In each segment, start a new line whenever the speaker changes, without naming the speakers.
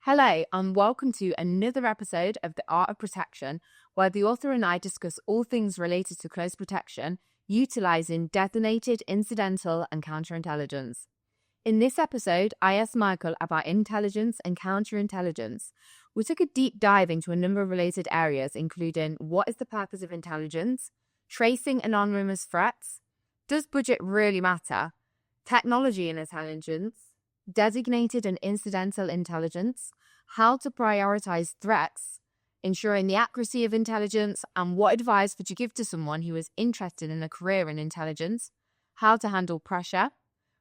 Hello, and welcome to another episode of The Art of Protection, where the author and I discuss all things related to close protection, utilising detonated, incidental, and counterintelligence. In this episode, I asked Michael about intelligence and counterintelligence. We took a deep dive into a number of related areas, including what is the purpose of intelligence, tracing anonymous threats, does budget really matter, technology and intelligence, designated and incidental intelligence, how to prioritise threats, ensuring the accuracy of intelligence, and what advice would you give to someone who is interested in a career in intelligence, how to handle pressure,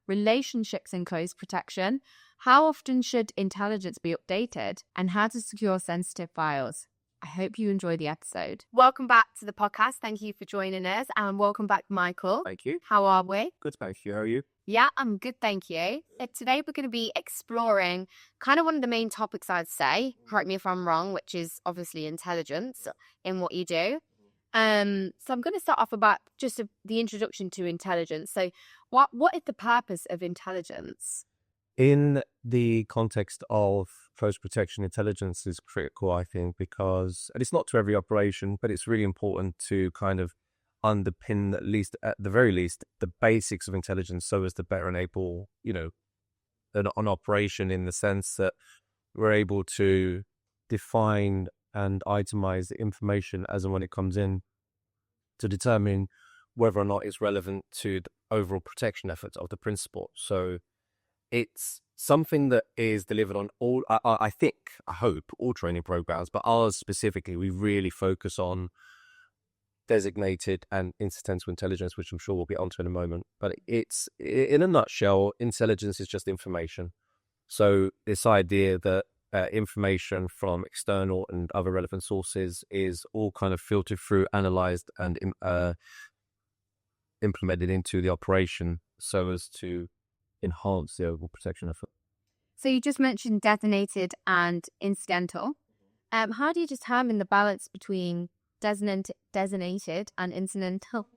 relationships in close protection, how often should intelligence be updated, and how to secure sensitive files. I hope you enjoy the episode. Welcome back to the podcast. Thank you for joining us, and welcome back, Michael.
Thank you.
How are we?
Good, thank you. How are you?
Yeah, I'm good, thank you. Today we're going to be exploring kind of one of the main topics, I'd say, correct me if I'm wrong, which is obviously intelligence in what you do. So I'm going to start off about just the introduction to intelligence. So what is the purpose of intelligence?
In the context of close protection, intelligence is critical, I think, because, and it's not to every operation, but it's really important to kind of underpin, at the very least, the basics of intelligence so as to better enable, an operation in the sense that we're able to define and itemize the information as and when it comes in to determine whether or not it's relevant to the overall protection efforts of the principal. So it's something that is delivered on all, I hope, all training programs, but ours specifically, we really focus on designated and incidental intelligence, which I'm sure we'll get onto in a moment. But it's, in a nutshell, intelligence is just information. So this idea that information from external and other relevant sources is all kind of filtered through, analyzed, and implemented into the operation so as to enhance the overall protection effort.
So you just mentioned designated and incidental. How do you determine the balance between designated and incidental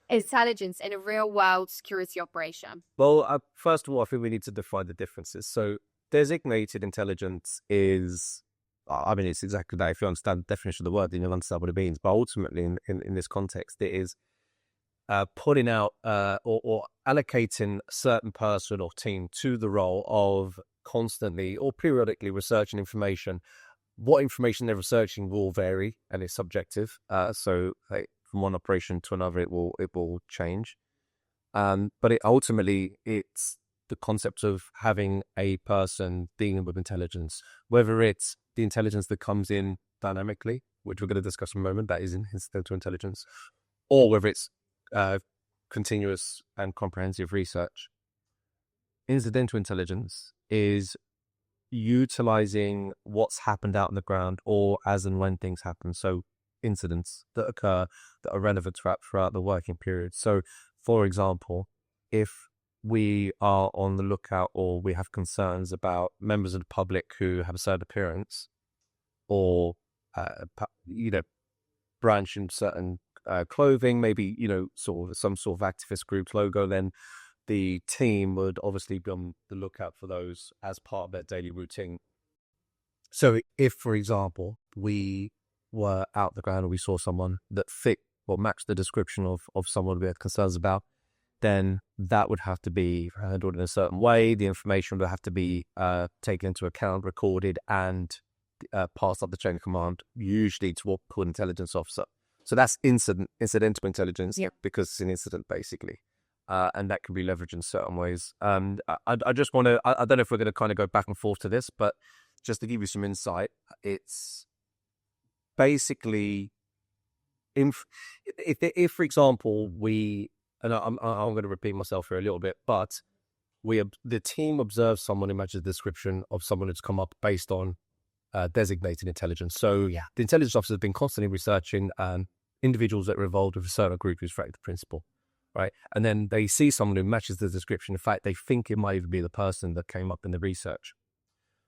intelligence in a real-world security operation?
Well, first of all, I think we need to define the differences. So designated intelligence is, it's exactly that. If you understand the definition of the word, then you'll understand what it means. But ultimately, in this context, it is putting out or allocating a certain person or team to the role of constantly or periodically researching information. What information they're researching will vary and is subjective. So from one operation to another, it will change. But it's the concept of having a person dealing with intelligence, whether it's the intelligence that comes in dynamically, which we're going to discuss in a moment, that is incidental intelligence, or whether it's continuous and comprehensive research. Incidental intelligence is utilizing what's happened out on the ground or as and when things happen. So incidents that occur that are relevant throughout the working period. So, for example, if we are on the lookout or we have concerns about members of the public who have a certain appearance or, branch in certain clothing, maybe, sort of some sort of activist group's logo, then the team would obviously be on the lookout for those as part of their daily routine. So if, for example, we were out the ground and we saw someone that fit or matched the description of someone we had concerns about, then that would have to be handled in a certain way. The information would have to be taken into account, recorded, and passed up the chain of command, usually to what we call an intelligence officer. So that's incidental intelligence, because it's an incident, basically. And that can be leveraged in certain ways. I just want to, I don't know if we're going to kind of go back and forth to this, but just to give you some insight, it's basically, if for example, and I'm going to repeat myself here a little bit, but the team observes someone who matches the description of someone who's come up based on designated intelligence. So the intelligence officer has been constantly researching individuals that are involved with a certain group who's threatened the principal. Right. And then they see someone who matches the description. In fact, they think it might even be the person that came up in the research.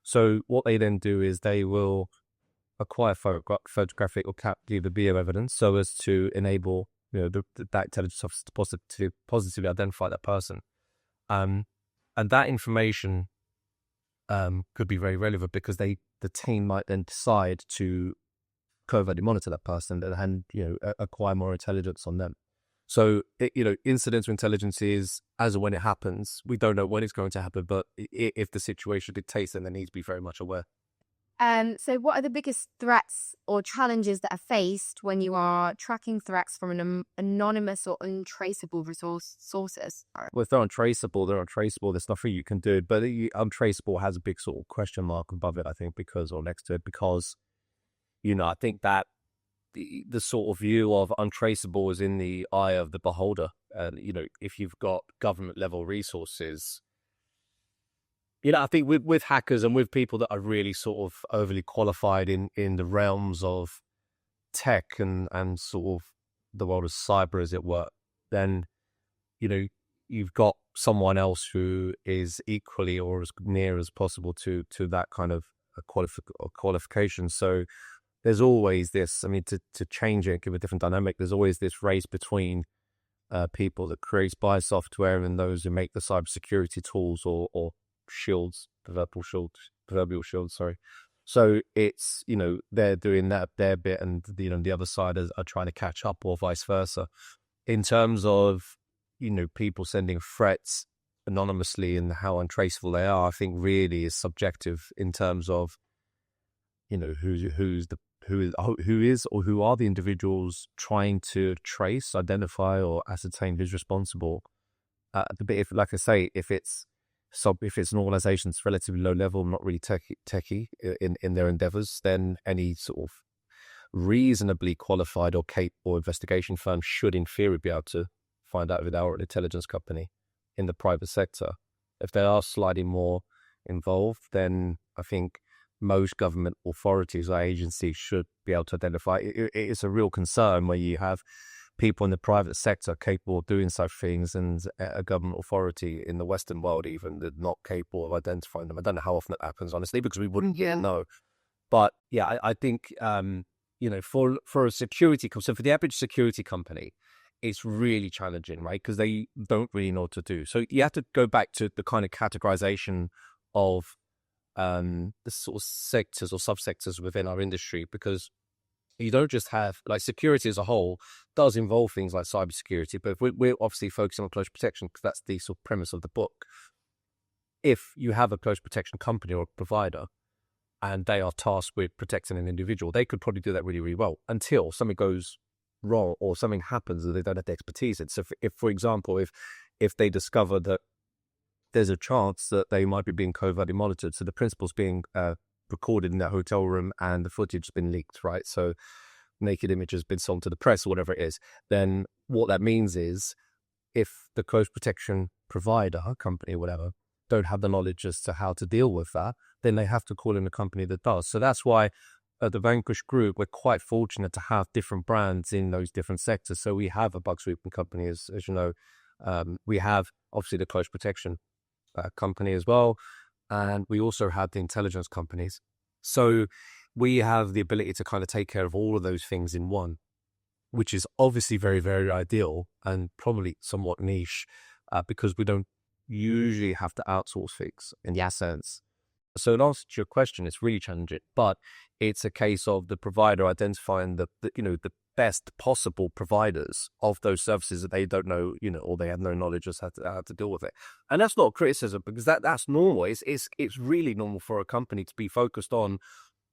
So what they then do is they will acquire photographic or capture the video evidence so as to enable that intelligence officer to positively identify that person. And that information could be very relevant because the team might then decide to covertly monitor that person and acquire more intelligence on them. So incidental intelligence is as and when it happens. We don't know when it's going to happen, but if the situation dictates, then they need to be very much aware.
So what are the biggest threats or challenges that are faced when you are tracking threats from an anonymous or untraceable sources?
Well, if they're untraceable, there's nothing you can do. But untraceable has a big sort of question mark above it, I think, or next to it, because, I think that the sort of view of untraceable is in the eye of the beholder. And, if you've got government level resources, I think with hackers and with people that are really sort of overly qualified in the realms of tech and sort of the world of cyber, as it were, then, you've got someone else who is equally or as near as possible to that kind of qualification. So there's always this, to change it, give a different dynamic, there's always this race between people that create spy software and those who make the cybersecurity tools or shields, proverbial shields, sorry. So it's, they're doing their bit and the other side are trying to catch up, or vice versa. In terms of, people sending threats anonymously and how untraceable they are, I think really is subjective in terms of, who are the individuals trying to trace, identify, or ascertain who's responsible. Like I say, if it's an organization that's relatively low level, not really techie in their endeavors, then any sort of reasonably qualified or capable investigation firm should, in theory, be able to find out if they are an intelligence company in the private sector. If they are slightly more involved, then I think most government authorities or agencies should be able to identify. It's a real concern where you have people in the private sector capable of doing such things and a government authority in the Western world even that not capable of identifying them. I don't know how often that happens, honestly, because we wouldn't know. But yeah, I think, for a security company, so for the average security company, it's really challenging, right? Because they don't really know what to do. So you have to go back to the kind of categorization of the sort of sectors or subsectors within our industry, because you don't just have, like, security as a whole does involve things like cybersecurity, but if we're obviously focusing on close protection because that's the sort of premise of the book. If you have a close protection company or a provider and they are tasked with protecting an individual, they could probably do that really, really well until something goes wrong or something happens that they don't have the expertise in. So if for example, if they discover that there's a chance that they might be being covertly monitored, so the principal's being recorded in that hotel room and the footage has been leaked, right? So naked image has been sold to the press or whatever it is, then what that means is if the close protection provider, company or whatever, don't have the knowledge as to how to deal with that, then they have to call in a company that does. So that's why at the Vanquish Group, we're quite fortunate to have different brands in those different sectors. So we have a bug sweeping company, as you know. We have obviously the close protection company as well. And we also have the intelligence companies. So we have the ability to kind of take care of all of those things in one, which is obviously very, very ideal and probably somewhat niche because we don't usually have to outsource things in that sense. So in answer to your question, it's really challenging, but it's a case of the provider identifying the best possible providers of those services that they don't know, or they have no knowledge as how to deal with it. And that's not a criticism because that's normal. It's really normal for a company to be focused on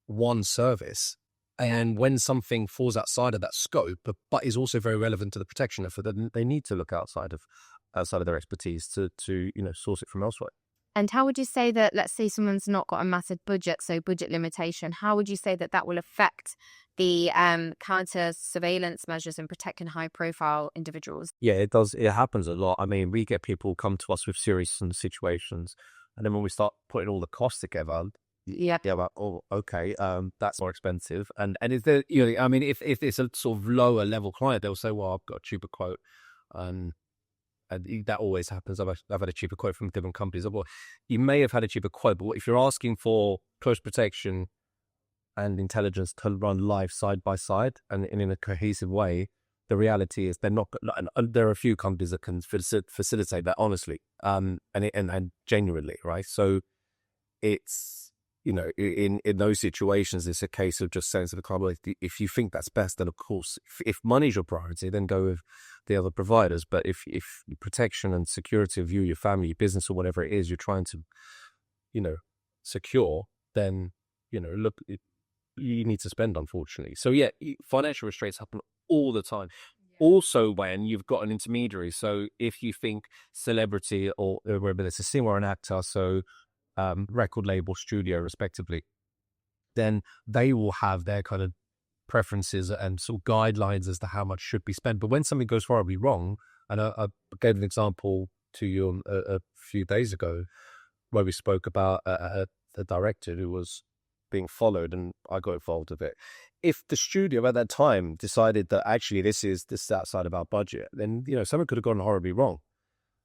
one service. And when something falls outside of that scope, but is also very relevant to the protection effort, then they need to look outside of their expertise to source it from elsewhere.
And how would you say that, let's say someone's not got a massive budget, so budget limitation, how would you say that will affect the counter surveillance measures in protecting high profile individuals?
Yeah, it does. It happens a lot. I mean, we get people come to us with serious situations, and then when we start putting all the costs together, yeah, like, oh, okay, that's more expensive. And is there, if it's a sort of lower level client, they'll say, well, I've got a cheaper quote, and that always happens. I've had a cheaper quote from different companies. Well, you may have had a cheaper quote, but if you're asking for close protection and intelligence to run live side by side and in a cohesive way, the reality is they're not. And there are a few companies that can facilitate that honestly, and genuinely, right? So it's, in those situations, it's a case of just saying to the client, if you think that's best, then of course, if money's your priority, then go with the other providers. But if protection and security of you, your family, your business, or whatever it is you're trying to, secure, then, look, you need to spend, unfortunately. So yeah, financial restraints happen all the time. Also, when you've got an intermediary, so if you think celebrity or whether it's a singer or an actor, so record label, studio, respectively, then they will have their kind of preferences and sort of guidelines as to how much should be spent. But when something goes horribly wrong, and I gave an example to you a few days ago, where we spoke about the director who was being followed, and I got involved with it. If the studio at that time decided that actually this is outside of our budget, then something could have gone horribly wrong.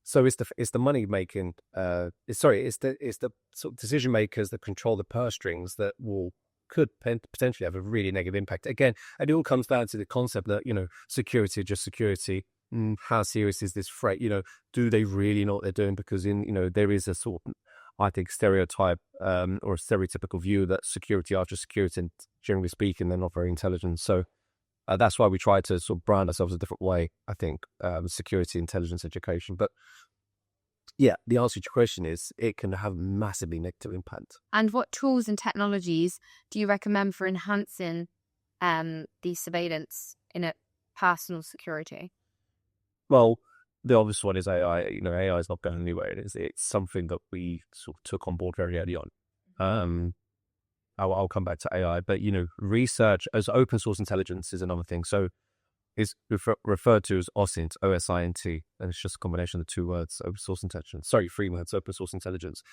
So it's the money making. It's the sort of decision makers that control the purse strings that could potentially have a really negative impact. Again, and it all comes down to the concept that security, just security. How serious is this threat? Do they really know what they're doing? Because there is a sort of, I think, stereotype or a stereotypical view that security are just security, and generally speaking, they're not very intelligent. So that's why we try to sort of brand ourselves a different way, I think, security, intelligence, education. But yeah, the answer to your question is it can have massively negative impact.
And what tools and technologies do you recommend for enhancing the surveillance in a personal security?
Well, the obvious one is AI. AI is not going anywhere. It's something that we sort of took on board very early on. I'll come back to AI, but research as open source intelligence is another thing. So it's referred to as OSINT, OSINT, and it's just a combination of the two words, open source intelligence. Sorry, 3 words, open source intelligence.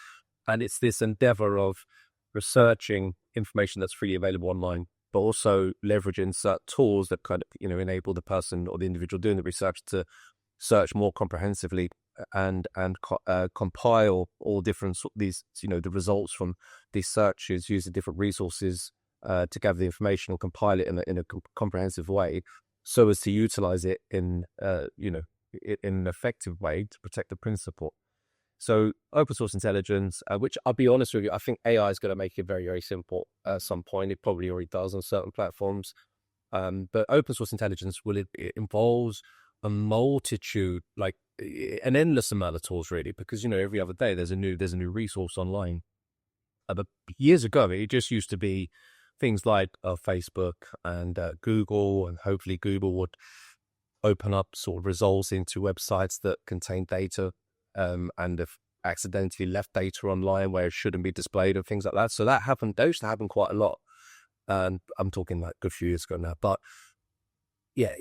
And it's this endeavor of researching information that's freely available online, but also leveraging certain tools that kind of, enable the person or the individual doing the research to search more comprehensively and compile all different these, the results from these searches using different resources to gather the information and compile it in a comprehensive way, so as to utilize it in in an effective way to protect the principle. So open source intelligence, which I'll be honest with you, I think AI is going to make it very, very simple at some point. It probably already does on certain platforms. But open source intelligence it involves a multitude, like an endless amount of tools, really, because every other day there's a new resource online. But years ago, it just used to be things like Facebook and Google, and hopefully Google would open up sort of results into websites that contain data and have accidentally left data online where it shouldn't be displayed and things like that. So that happened. Those used to happen quite a lot. And I'm talking like a good few years ago now. But yeah,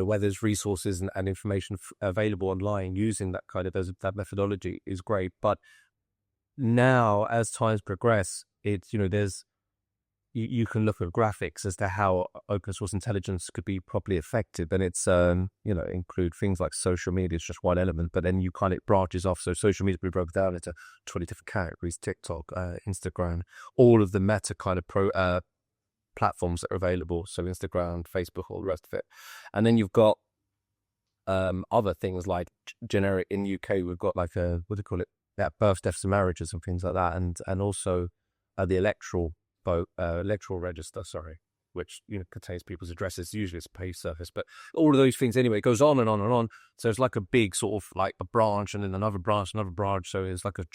where there's resources and information available online using that kind of that methodology is great. But now, as times progress, it's there's you can look at graphics as to how open source intelligence could be properly effective, and it's include things like social media is just one element, but then you kind of branches off. So social media we broke down into 20 different categories: TikTok, Instagram, all of the meta kind of platforms that are available. So Instagram, Facebook, all the rest of it. And then you've got other things like generic. In UK, we've got like what do you call it? Yeah, births, deaths, and marriages and things like that, and also the electoral register, which contains people's addresses. Usually it's a page service, but all of those things anyway, it goes on and on and on. So it's like a big sort of like a branch, and then another branch. So it's like a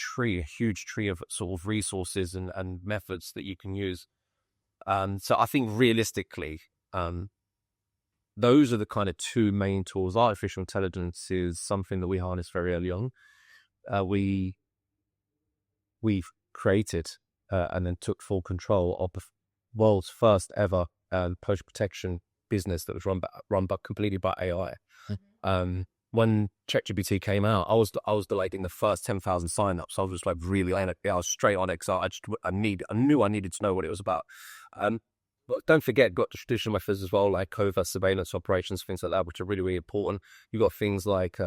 huge tree of sort of resources and methods that you can use. So I think realistically, those are the kind of two main tools. Artificial intelligence is something that we harness very early on. We've created and then took full control of the world's first ever post protection business that was run completely by AI. Mm-hmm. When ChatGPT came out, I was delaying the first 10,000 signups. I was just like really, I was straight on it because I knew I needed to know what it was about. But don't forget, got the traditional methods as well, like covert surveillance operations, things like that, which are really, really important. You've got things like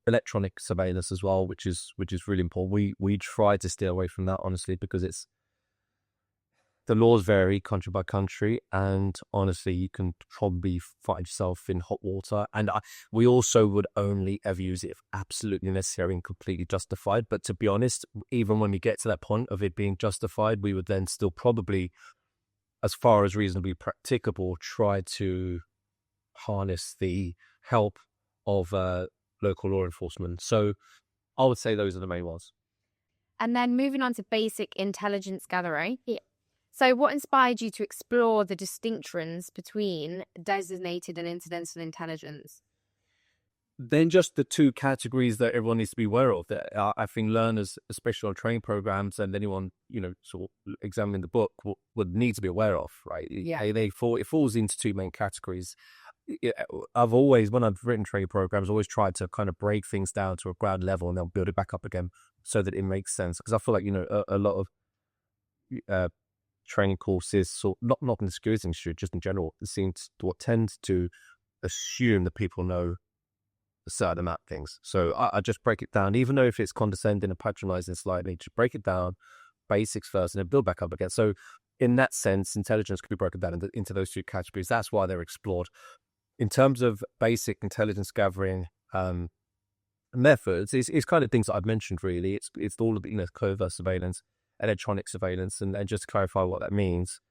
electronic surveillance as well, which is really important. We try to steer away from that, honestly, because The laws vary country by country, and honestly, you can probably find yourself in hot water. And we also would only ever use it if absolutely necessary and completely justified. But to be honest, even when we get to that point of it being justified, we would then still probably, as far as reasonably practicable, try to harness the help of local law enforcement. So I would say those are the main ones.
And then moving on to basic intelligence gathering. Yeah. So what inspired you to explore the distinctions between designated and incidental intelligence?
Then just the two categories that everyone needs to be aware of that I think learners, especially on training programs and anyone, sort of examining the book would need to be aware of, right?
Yeah.
It falls into two main categories. I've always, when I've written training programs, always tried to kind of break things down to a ground level and then build it back up again so that it makes sense. Because I feel like, a lot of training courses, so not in the security industry, just in general, tends to assume that people know a certain amount of things. So I just break it down, even though if it's condescending and patronizing slightly, just break it down, basics first, and then build back up again. So in that sense, intelligence could be broken down into those two categories. That's why they're explored. In terms of basic intelligence gathering methods, it's kind of things that I've mentioned, really. It's all of the, covert surveillance, electronic surveillance, and just to clarify what that means,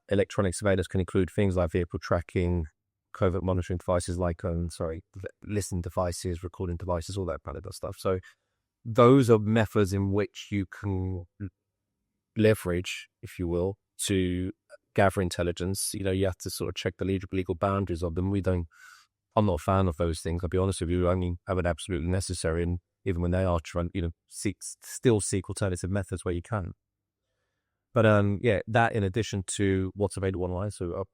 electronic surveillance can include things like vehicle tracking, covert monitoring devices like listening devices, recording devices, all that kind of stuff. So those are methods in which you can leverage, if you will, to gather intelligence. You have to sort of check the legal boundaries of them. I'm not a fan of those things, I'll be honest with you. I mean, I would absolutely necessary, and even when they are trying, still seek alternative methods where you can. But that in addition to what's available online, so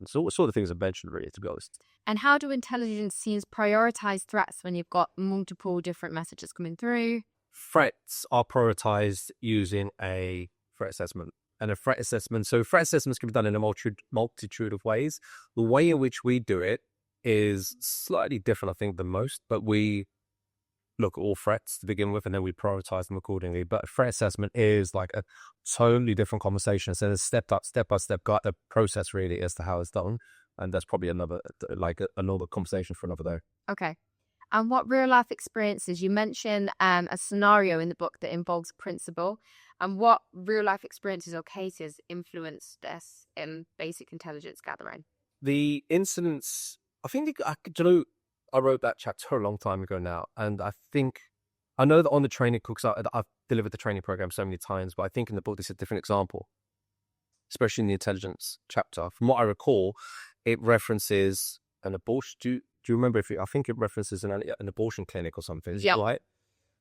sort of things I've mentioned, really, to be honest.
And how do intelligence teams prioritize threats when you've got multiple different messages coming through?
Threats are prioritized using a threat assessment. And a threat assessment, so threat assessments can be done in a multitude of ways. The way in which we do it is slightly different, I think, than most, but we look at all threats to begin with, and then we prioritize them accordingly. But a threat assessment is like a totally different conversation. So there's step by step guide, the process really as to how it's done. And that's probably another conversation for another day.
Okay. And what real life experiences, you mentioned a scenario in the book that involves principle, and what real life experiences or cases influenced this in basic intelligence gathering?
The incidents, I think, I wrote that chapter a long time ago now, and I know that on the training, because I've delivered the training program so many times, but I think in the book, this is a different example, especially in the intelligence chapter. From what I recall, it references an abortion. Do you remember I think it references an abortion clinic or something, is it right?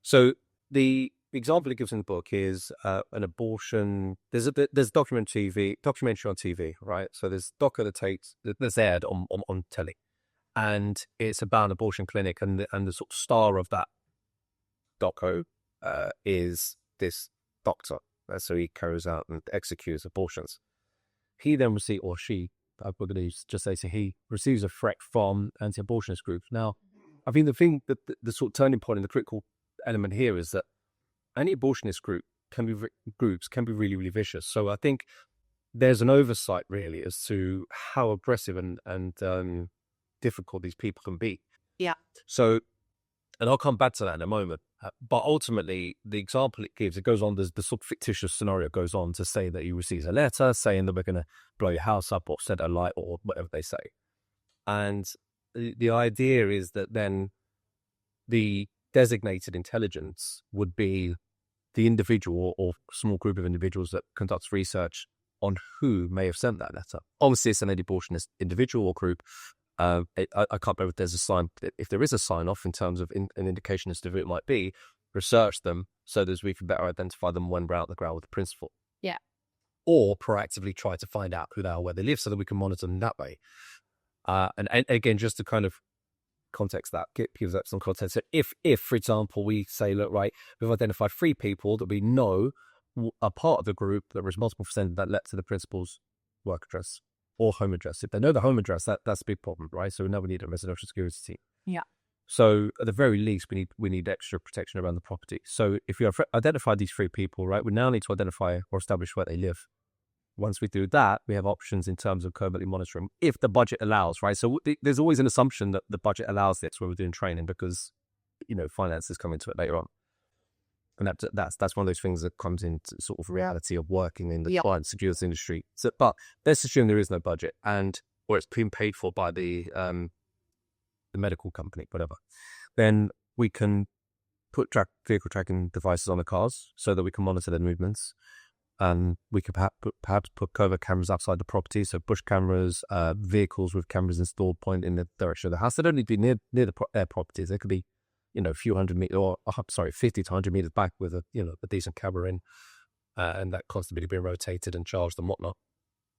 So the example it gives in the book is an abortion. There's documentary on TV, right? So there's doco that's aired on telly. And it's about an abortion clinic, and the sort of star of that doco is this doctor. So he carries out and executes abortions. He then receives, or she, we're going to just say, so he receives a threat from anti-abortionist groups. Now, I think the thing that the sort of turning point and the critical element here is that anti-abortionist groups can be really, really vicious. So I think there's an oversight really as to how aggressive and difficult these people can be.
Yeah.
So, and I'll come back to that in a moment. But ultimately, the example it gives, it goes on, the sort of fictitious scenario goes on to say that he receives a letter saying that we're going to blow your house up or set a light or whatever they say. And the idea is that then the designated intelligence would be the individual or small group of individuals that conducts research on who may have sent that letter. Obviously, it's an abortionist individual or group. I can't remember if there's a sign. If there is a sign off in terms of an indication as to who it might be, research them so that we can better identify them when we're out on the ground with the principal.
Yeah.
Or proactively try to find out who they are, where they live, so that we can monitor them that way. And again, just to kind of context that, gives that some context. So if, for example, we say, look, right, we've identified 3 people that we know are part of the group that were responsible for sending that letter to the principal's work address or home address. If they know the home address, that's a big problem, right? So now we need a residential security team.
Yeah.
So at the very least, we need extra protection around the property. So if you have identified these 3 people, right, we now need to identify or establish where they live. Once we do that, we have options in terms of covertly monitoring if the budget allows, right? So there's always an assumption that the budget allows this when we're doing training because, finance is coming to it later on. And that's one of those things that comes into sort of reality of working in the client security industry. So, but let's assume there is no budget or it's being paid for by the medical company, whatever. Then we can put vehicle tracking devices on the cars so that we can monitor their movements. We could perhaps put covert cameras outside the property, so bush cameras, vehicles with cameras installed pointing in the direction of the house. They don't need to be near their properties. They could be, a few hundred meters, 50 to 100 meters back with a decent camera in, and that constantly being rotated and charged and whatnot,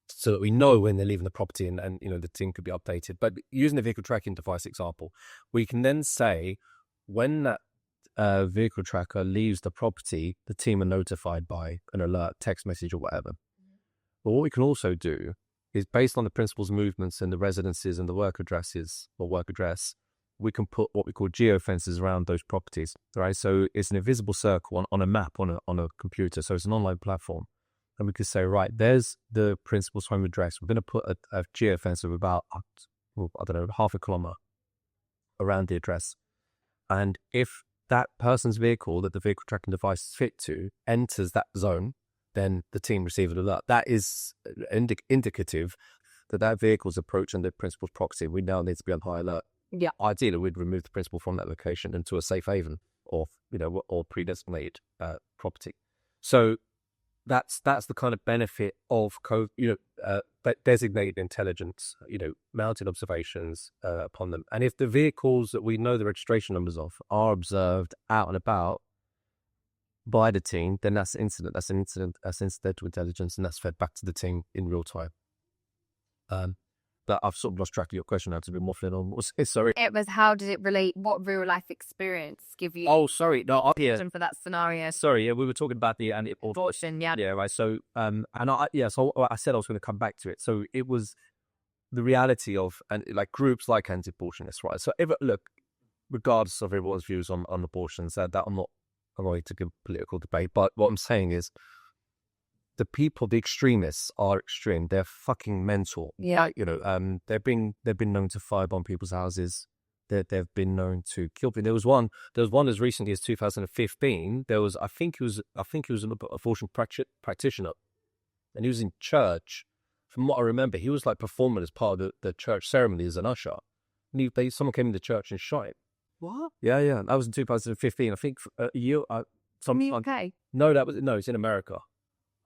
so that we know when they're leaving the property and the team could be updated. But using the vehicle tracking device example, we can then say when that vehicle tracker leaves the property, the team are notified by an alert, text message or whatever. But what we can also do is, based on the principal's movements and the residences and the work addresses or work address, we can put what we call geofences around those properties, right? So it's an invisible circle on a map on a computer. So it's an online platform. And we could say, right, there's the principal's home address. We're going to put a geofence of about, half a kilometre around the address. And if that person's vehicle that the vehicle tracking device is fit to enters that zone, then the team receive an alert. That is indicative that vehicle's approaching the principal's property. We now need to be on high alert.
Yeah.
Ideally, we'd remove the principal from that location into a safe haven or predesignated property. So that's the kind of benefit of designated intelligence, mounted observations upon them. And if the vehicles that we know the registration numbers of are observed out and about by the team, then that's incidental intelligence, and that's fed back to the team in real time. But I've sort of lost track of your question now. It's a bit waffling on. Sorry.
It was, how did it relate? What real life experience give you?
Oh, sorry. No,
for that scenario.
Sorry, yeah, we were talking about the
abortion. Yeah,
right. So, so I said I was going to come back to it. So it was the reality of groups like anti-abortionists, right? So regardless of everyone's views on abortions, that I'm not going to give political debate, but what I'm saying is, the extremists are extreme. They're fucking mental.
Yeah.
They've been known to firebomb people's houses. They've been known to kill people. There was one as recently as 2015. I think he was an abortion practitioner, and he was in church. From what I remember, he was performing as part of the church ceremony as an usher. And someone came into church and shot him.
What?
Yeah. That was in 2015. I think a year.
In the UK?
No, it's in America.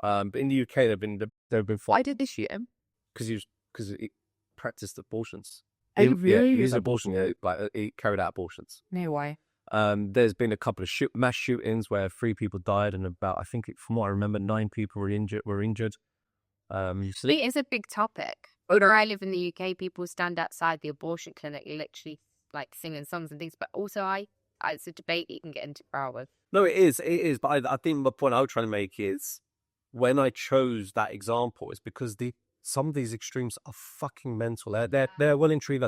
But in the UK, they've been
Why did they shoot him?
Because he practiced abortions.
Oh, really?
He's an abortion. Yeah, he carried out abortions.
No way.
There's been a couple of mass shootings where 3 people died, and from what I remember, 9 people were injured.
So it is a big topic. Where I live in the UK, people stand outside the abortion clinic, literally singing songs and things. But also, it's a debate you can get into for hours.
No, it is. But I think the point I was trying to make is, when I chose that example, is because some of these extremes are fucking mental. They're well and truly,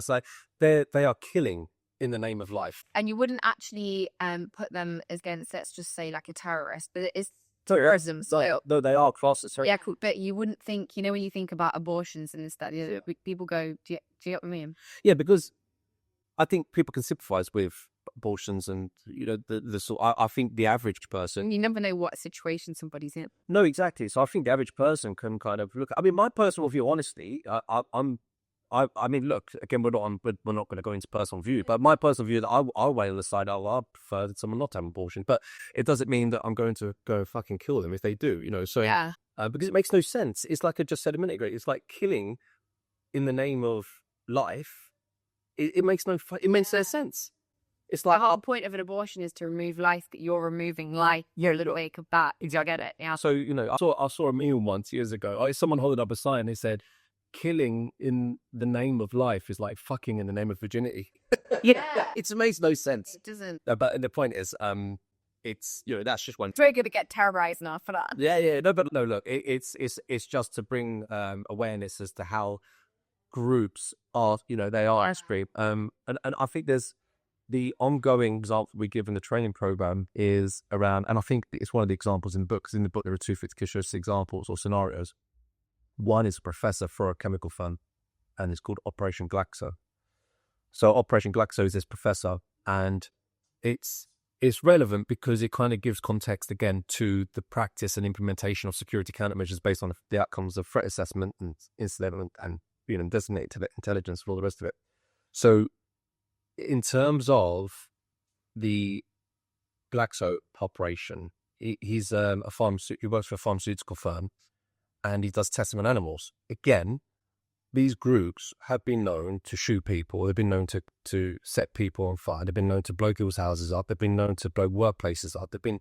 they are killing in the name of life.
And you wouldn't actually put them against, let's just say, a terrorist, but it is terrorism. So
no, they are crosses.
Yeah, cool. But you wouldn't think, when you think about abortions and stuff, people go, do you get what I mean?
Yeah, because I think people can sympathise with abortions, and the sort. I think the average person,
you never know what situation somebody's in.
No, exactly. So I think the average person can kind of look. I mean, my personal view, honestly, I mean, look, again, we're not going to go into personal view, but my personal view that I'll weigh on the side. I prefer that someone not to have an abortion, but it doesn't mean that I'm going to go fucking kill them if they do. So
yeah,
because it makes no sense. It's like I just said a minute ago. It's like killing in the name of life. It makes no sense. It's like
the whole point of an abortion is to remove life, that you're removing life. You're a little wake of that. Do I get it? Yeah.
So, I saw a meme once years ago. Someone holding up a sign. They said, killing in the name of life is like fucking in the name of virginity.
Yeah.
It makes no sense.
It doesn't.
But the point is, it's, that's just one.
It's very good to get terrorized now for that.
Yeah. No, look, it's just to bring awareness as to how groups are, they are extreme. And I think there's the ongoing example we give in the training program is around, and I think it's one of the examples in the book, because in the book there are 2 fictitious examples or scenarios. One is a professor for a chemical firm, and it's called Operation Glaxo. So Operation Glaxo is this professor, and it's relevant because it kind of gives context again to the practice and implementation of security countermeasures based on the outcomes of threat assessment and incidental and designated intelligence and all the rest of it. So in terms of the Glaxo operation, he's he works for a pharmaceutical firm, and he does testing on animals. Again, these groups have been known to shoot people. They've been known to set people on fire. They've been known to blow people's houses up. They've been known to blow workplaces up. They've been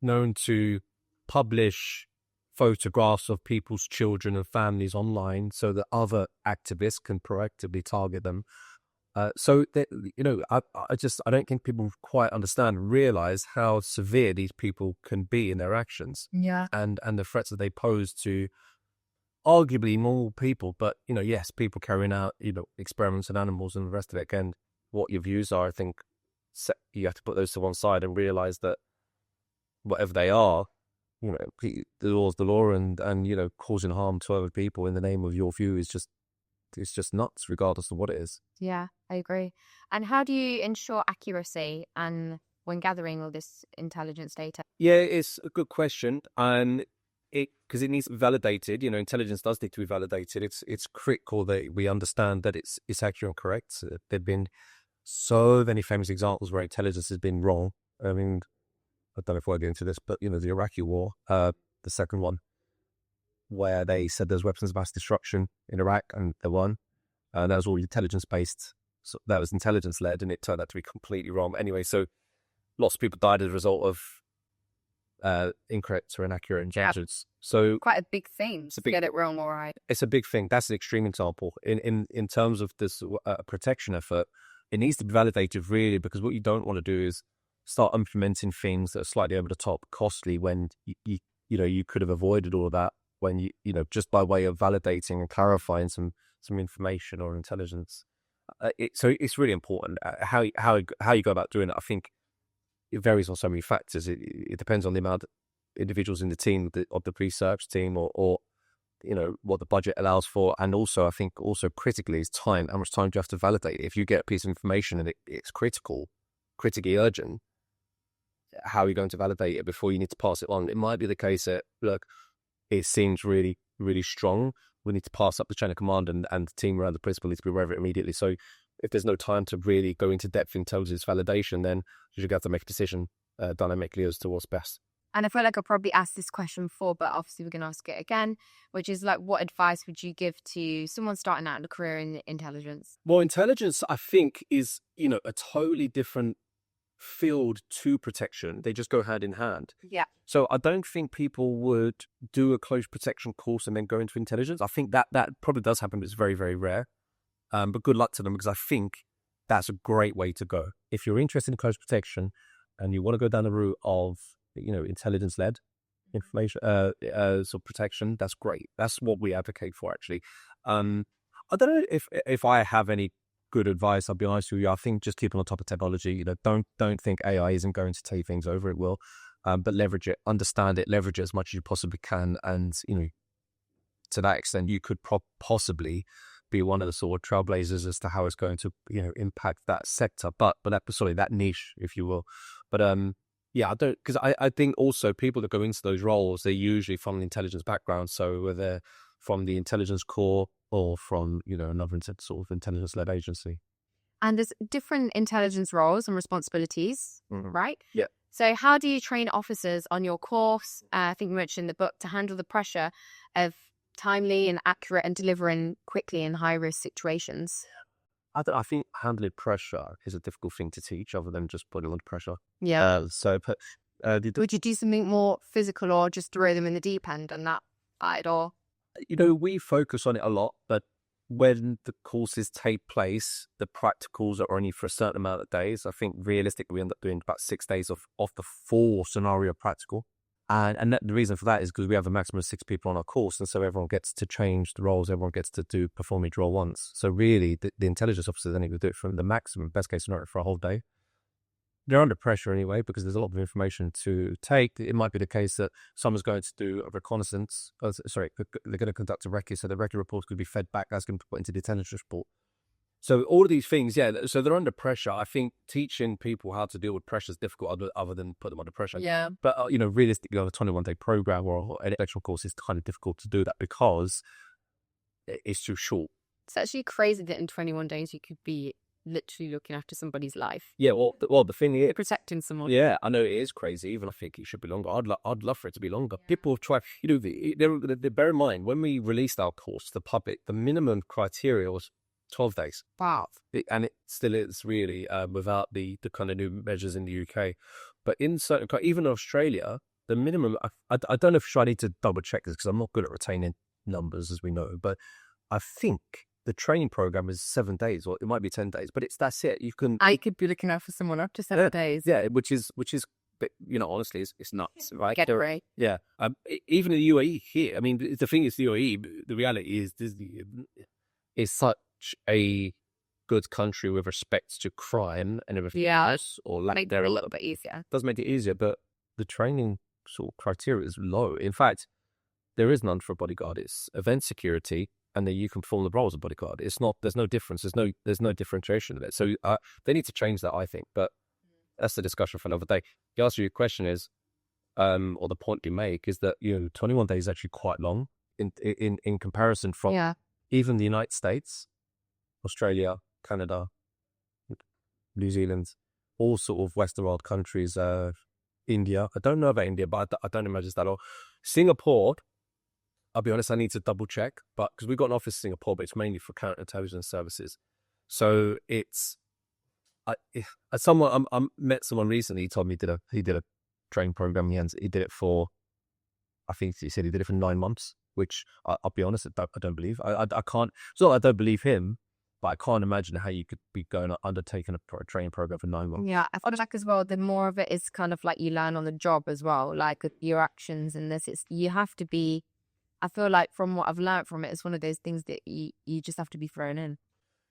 known to publish photographs of people's children and families online so that other activists can proactively target them. So that, I don't think people quite understand and realize how severe these people can be in their actions.
Yeah.
And the threats that they pose to arguably normal people, but yes, people carrying out experiments on animals and the rest of it. Again, what your views are, I think you have to put those to one side and realize that whatever they are, the law's the law, and causing harm to other people in the name of your view is just nuts, regardless of what it is.
Yeah, I agree. And how do you ensure accuracy and when gathering all this intelligence data?
Yeah, it's a good question, and because it needs to be validated. Intelligence does need to be validated. It's critical that we understand that it's accurate and correct. There've been so many famous examples where intelligence has been wrong. I mean, I don't know if we'll get into this, but the Iraqi war, the second one, where they said there's weapons of mass destruction in Iraq, and they won. That was all intelligence based. So that was intelligence led, and it turned out to be completely wrong. Anyway, so lots of people died as a result of incorrect or inaccurate intelligence. So
quite a big thing to get it wrong or right.
It's a big thing. That's an extreme example. In terms of this protection effort, it needs to be validated really, because what you don't want to do is start implementing things that are slightly over the top, costly, when you could have avoided all of that when you just by way of validating and clarifying some information or intelligence. So it's really important how you go about doing it. I think it varies on so many factors. It depends on the amount of individuals in the team, of the research team, or what the budget allows for. And also, I think also critically is time. How much time do you have to validate it? If you get a piece of information and it's critically urgent, how are you going to validate it before you need to pass it on? It might be the case that, look, it seems really, really strong. We need to pass up the chain of command, and the team around the principal needs to be aware of it immediately. So if there's no time to really go into depth intelligence validation, then you should have to make a decision dynamically as to what's best.
And I feel like I've probably asked this question before, but obviously we're going to ask it again, which is like, what advice would you give to someone starting out in a career in intelligence?
Well, intelligence, I think, is, a totally different field to protection. They just go hand in hand.
Yeah.
So I don't think people would do a close protection course and then go into intelligence. I think that probably does happen, but it's very, very rare. But good luck to them, because I think that's a great way to go. If you're interested in close protection and you want to go down the route of, intelligence-led information, sort of protection, that's great. That's what we advocate for, actually. I don't know if I have any good advice. I'll be honest with you. I think just keeping on top of technology. Don't think AI isn't going to take things over. It will, but leverage it, understand it, leverage it as much as you possibly can, and to that extent, you could possibly be one of the sort of trailblazers as to how it's going to impact that sector, but that niche, if you will. But because I think also people that go into those roles, they're usually from the intelligence background, so whether they're from the intelligence corps or from another sort of intelligence-led agency.
And there's different intelligence roles and responsibilities, right?
Yeah.
So how do you train officers on your course? I think you mentioned in the book, to handle the pressure of timely and accurate and delivering quickly in high-risk situations.
I think handling pressure is a difficult thing to teach, other than just putting them under pressure.
Yeah.
Would
you do something more physical, or just throw them in the deep end on that side? Or
we focus on it a lot, but when the courses take place, the practicals are only for a certain amount of days. I think realistically we end up doing about 6 days of the full scenario practical. And the reason for that is because we have a maximum of 6 people on our course, and so everyone gets to change the roles, everyone gets to perform each role once. So really, the intelligence officers then need to do it from the maximum, best case scenario, for a whole day. they're under pressure anyway because there's a lot of information to take. It might be the case that someone's going to do a reconnaissance. They're going to conduct a recce, so the recce report could be fed back. That's going to be put into the intelligence report. So all of these things, yeah. So they're under pressure. I think teaching people how to deal with pressure is difficult, other than put them under pressure.
Yeah.
But realistically, on a 21-day program or an intellectual course, it's kind of difficult to do that because it's too short.
It's actually crazy that in 21 days you could be literally looking after somebody's life.
Yeah, well, the thing is,
you're protecting someone.
Yeah, I know it is crazy. Even I think it should be longer. I'd love for it to be longer. Yeah. People have tried. They bear in mind when we released our course to the public, the minimum criteria was 12 days.
Wow.
And it still is really without the kind of new measures in the UK. But in certain, even in Australia, the minimum. I don't know if I need to double check this because I'm not good at retaining numbers, as we know. But I think the training program is 7 days, or it might be 10 days, but that's it. I
could be looking out for someone up to 7 days.
Yeah, which is, honestly, it's nuts, right?
Get it right.
Yeah. Even in the UAE here, I mean, the thing is, the UAE, the reality is, is such a good country with respect to crime and everything else, or lack thereof.
A little bit easier.
It does make it easier, but the training sort of criteria is low. In fact, there is none for a bodyguard. It's event security, and then you can perform the role as a bodyguard. It's not. There's no difference. There's no differentiation in it. So they need to change that, I think. But that's the discussion for another day. The answer to your question is, or the point you make is that 21 days is actually quite long in comparison from even the United States, Australia, Canada, New Zealand, all sort of Western world countries. India. I don't know about India, but I don't imagine it's that all. Singapore. I'll be honest, I need to double check, but because we've got an office in Singapore, but it's mainly for counterintelligence services. So it's, I met someone recently. He told me he did a training program. He did it for, I think he said he did it for 9 months, which I'll be honest, I don't believe. I can't. So I don't believe him, but I can't imagine how you could be undertaking a training program for 9 months.
Yeah, I thought like as well, the more of it is kind of like you learn on the job as well, like your actions and this. You have to be. I feel like from what I've learned from it, it's one of those things that you just have to be thrown in.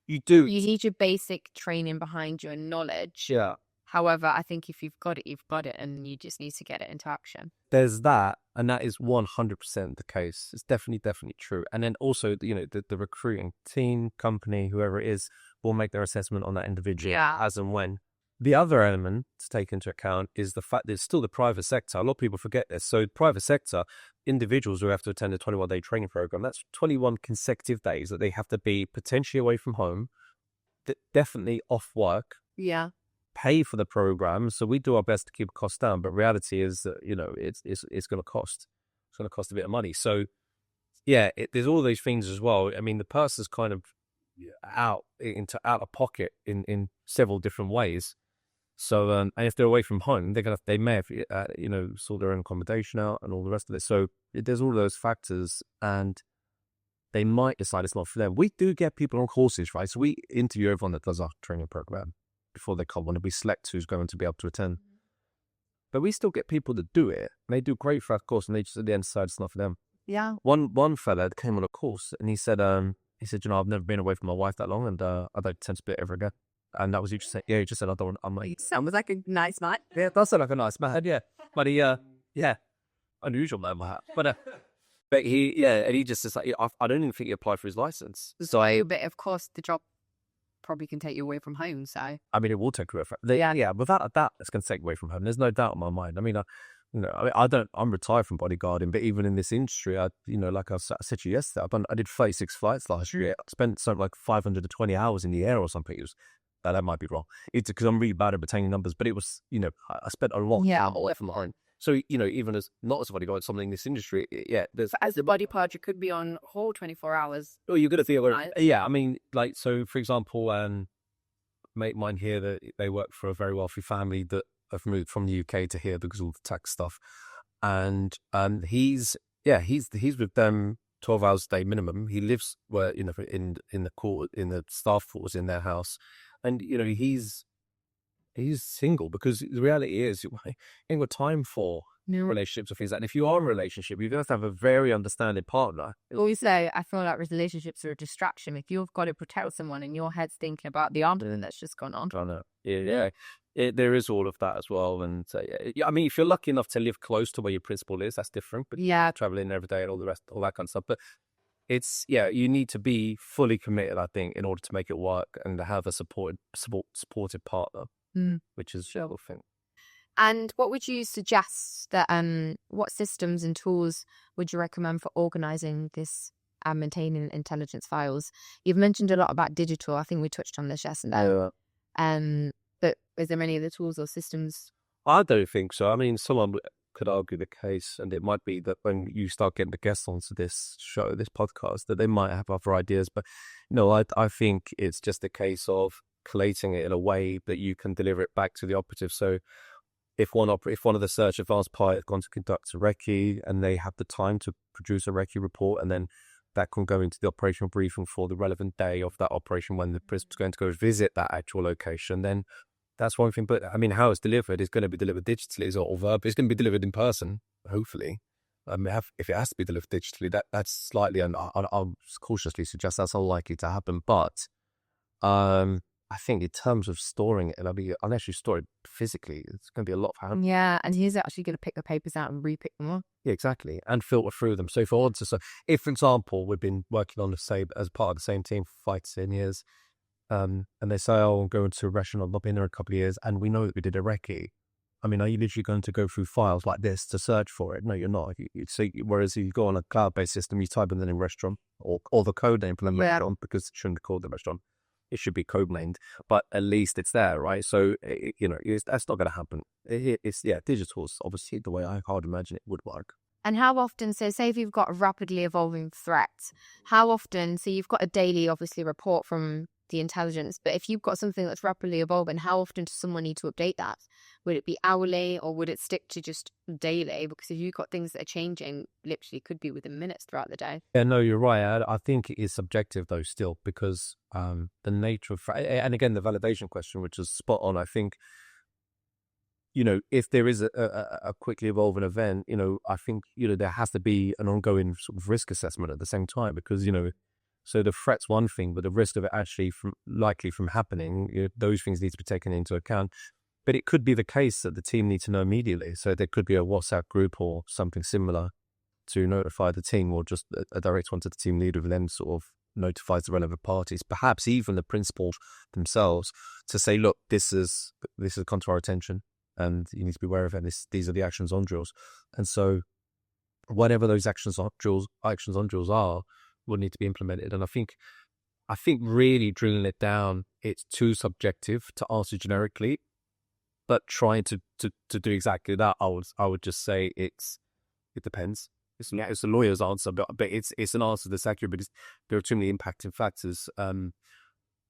You do.
You need your basic training behind you and knowledge.
Yeah.
However, I think if you've got it, you've got it, and you just need to get it into action.
There's that, and that is 100% the case. It's definitely true. And then also, the recruiting team, company, whoever it is, will make their assessment on that individual as and when. The other element to take into account is the fact that it's still the private sector. A lot of people forget this. So private sector, individuals who have to attend a 21-day training program, that's 21 consecutive days that they have to be potentially away from home, definitely off work.
Yeah.
Pay for the program. So we do our best to keep costs down, but reality is that, it's going to cost. It's going to cost a bit of money. So yeah, there's all these things as well. I mean, the person's kind of out of pocket in several different ways. So, and if they're away from home, they may have, sort their own accommodation out and all the rest of it. So there's all those factors, and they might decide it's not for them. We do get people on courses, right? So we interview everyone that does our training program before they come on, and we select who's going to be able to attend. But we still get people that do it, and they do great for our course, and they just at the end decide it's not for them.
Yeah.
One fella that came on a course, and he said, I've never been away from my wife that long, and I don't tend to be it ever again. And that was you just saying, he just said, I'm like,
sounds like a nice man.
Yeah, it does sound like a nice man, yeah. But he, unusual man, but and he just is like, I don't even think he applied for his license.
But of course, the job probably can take you away from home. So
I mean, it will take you away from. Without a doubt, it's going to take you away from home. There's no doubt in my mind. I mean, I'm retired from bodyguarding, but even in this industry, like I said to you yesterday, I did 36 flights last year. I spent something like 520 hours in the air or something. It was. That might be wrong. It's because I'm really bad at retaining numbers, but it was, I spent a lot away from home. So, even as not as a bodyguard, something in this industry,
as a bodyguard, you could be on hold 24 hours.
Oh, you're going to feel I mean, like, so for example, mate mine here, that they work for a very wealthy family that have moved from the UK to here because of all the tax stuff. And he's with them 12 hours a day minimum. He lives in the staff quarters in their house. And, he's single because the reality is you ain't got time for
No.
relationships or things like that. And if you are in a relationship, you have to have a very understanding partner.
Always say, I feel like relationships are a distraction. If you've got to protect someone and your head's thinking about the argument that's just gone on.
I know. Yeah. There is all of that as well. And I mean, if you're lucky enough to live close to where your principal is, that's different. But traveling every day and all the rest, all that kind of stuff. But it's, you need to be fully committed, I think, in order to make it work and to have a supportive partner, which is the thing.
And what would you suggest that, what systems and tools would you recommend for organizing this and maintaining intelligence files? You've mentioned a lot about digital. I think we touched on this yesterday. But is there any other tools or systems?
I don't think so. I mean, someone could argue the case, and it might be that when you start getting the guests onto this show, this podcast, that they might have other ideas. But no, I think it's just a case of collating it in a way that you can deliver it back to the operative. So if one of the search advanced pilot has gone to conduct a recce and they have the time to produce a recce report, and then that can go into the operational briefing for the relevant day of that operation when the principal's going to go visit that actual location, then that's one thing. But I mean, how it's delivered is going to be delivered digitally or verbally. It's going to be delivered in person, hopefully. If it has to be delivered digitally, that's slightly, and I'll cautiously suggest that's unlikely to happen. But I think in terms of storing it, unless you store it physically, it's going to be a lot for hand.
Yeah, and he's actually going to pick the papers out and repick them up.
Yeah, exactly, and filter through them. So for if, for example, we've been working on the same as part of the same team for 5 to 10 years, and they say, "Oh, I'm going to a restaurant, I've not been there a couple of years," and we know that we did a recce. I mean, are you literally going to go through files like this to search for it? No, you're not. Whereas you go on a cloud-based system, you type in the name restaurant or the code name for the restaurant, because it shouldn't be called the restaurant. It should be code named, but at least it's there, right? So, that's not going to happen. Digital is obviously the way I hard imagine it would work.
And how often, so say if you've got a rapidly evolving threat, how often, so you've got a daily, obviously, report from the intelligence, but if you've got something that's rapidly evolving, how often does someone need to update that? Would it be hourly or would it stick to just daily? Because if you've got things that are changing, literally could be within minutes throughout the day.
Yeah, no, you're right. I think it is subjective though still, because the nature of, and again, the validation question, which is spot on, I think, if there is a quickly evolving event, I think, there has to be an ongoing sort of risk assessment at the same time, because, so the threat's one thing, but the risk of it actually likely from happening, those things need to be taken into account. But it could be the case that the team need to know immediately. So there could be a WhatsApp group or something similar to notify the team, or just a direct one to the team leader who then sort of notifies the relevant parties, perhaps even the principals themselves, to say, look, this has come to our attention and you need to be aware of it. These are the actions on drills. And so whatever those actions on drills are, will need to be implemented. And I think really drilling it down, it's too subjective to answer generically, but trying to do exactly that, I would just say it depends. It's a lawyer's answer, but it's an answer that's accurate because there are too many impacting factors.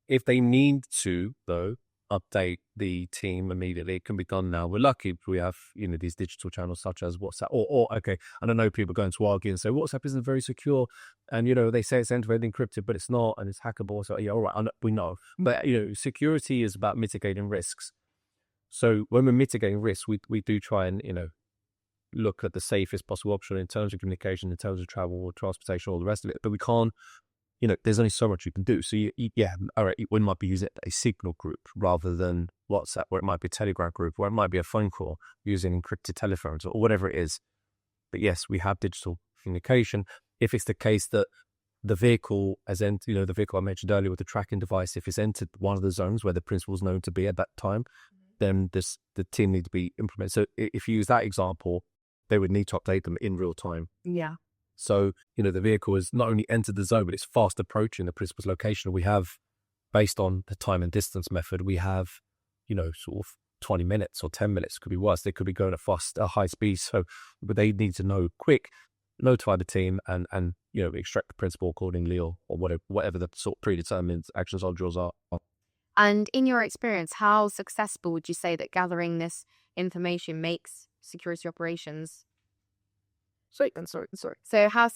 If they need to, though, update the team immediately, it can be done now. We're lucky we have these digital channels such as WhatsApp. Or okay, and I know people are going to argue and say WhatsApp isn't very secure, and they say it's end-to-end encrypted, but it's not, and it's hackable. So yeah, all right, we know, but security is about mitigating risks. So when we're mitigating risks, we do try and look at the safest possible option in terms of communication, in terms of travel, transportation, all the rest of it. But we can't, there's only so much you can do. So all right, we might be using a Signal group rather than WhatsApp, or it might be a Telegram group, or it might be a phone call using encrypted telephones or whatever it is. But yes, we have digital communication. If it's the case that the vehicle the vehicle I mentioned earlier with the tracking device, if it's entered one of the zones where the principal's known to be at that time, then the team need to be implemented. So if you use that example, they would need to update them in real time.
Yeah.
So, the vehicle has not only entered the zone, but it's fast approaching the principal's location. We have, based on the time and distance method, we have, sort of 20 minutes or 10 minutes, could be worse. They could be going at high speed. So, but they need to know quick, notify the team and extract the principal accordingly, or whatever the sort of predetermined actions on drills are.
And in your experience, how successful would you say that gathering this information makes security operations? Sorry. So how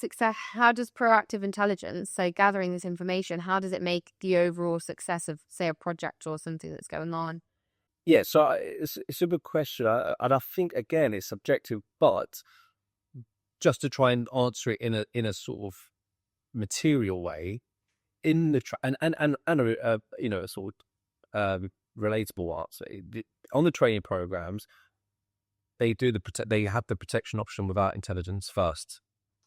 does proactive intelligence, so gathering this information, how does it make the overall success of, say, a project or something that's going on?
Yeah, so it's a good question, and I think again it's subjective, but just to try and answer it in a sort of material way, in the and a a sort of relatable answer. On the training programs, they have the protection option without intelligence first,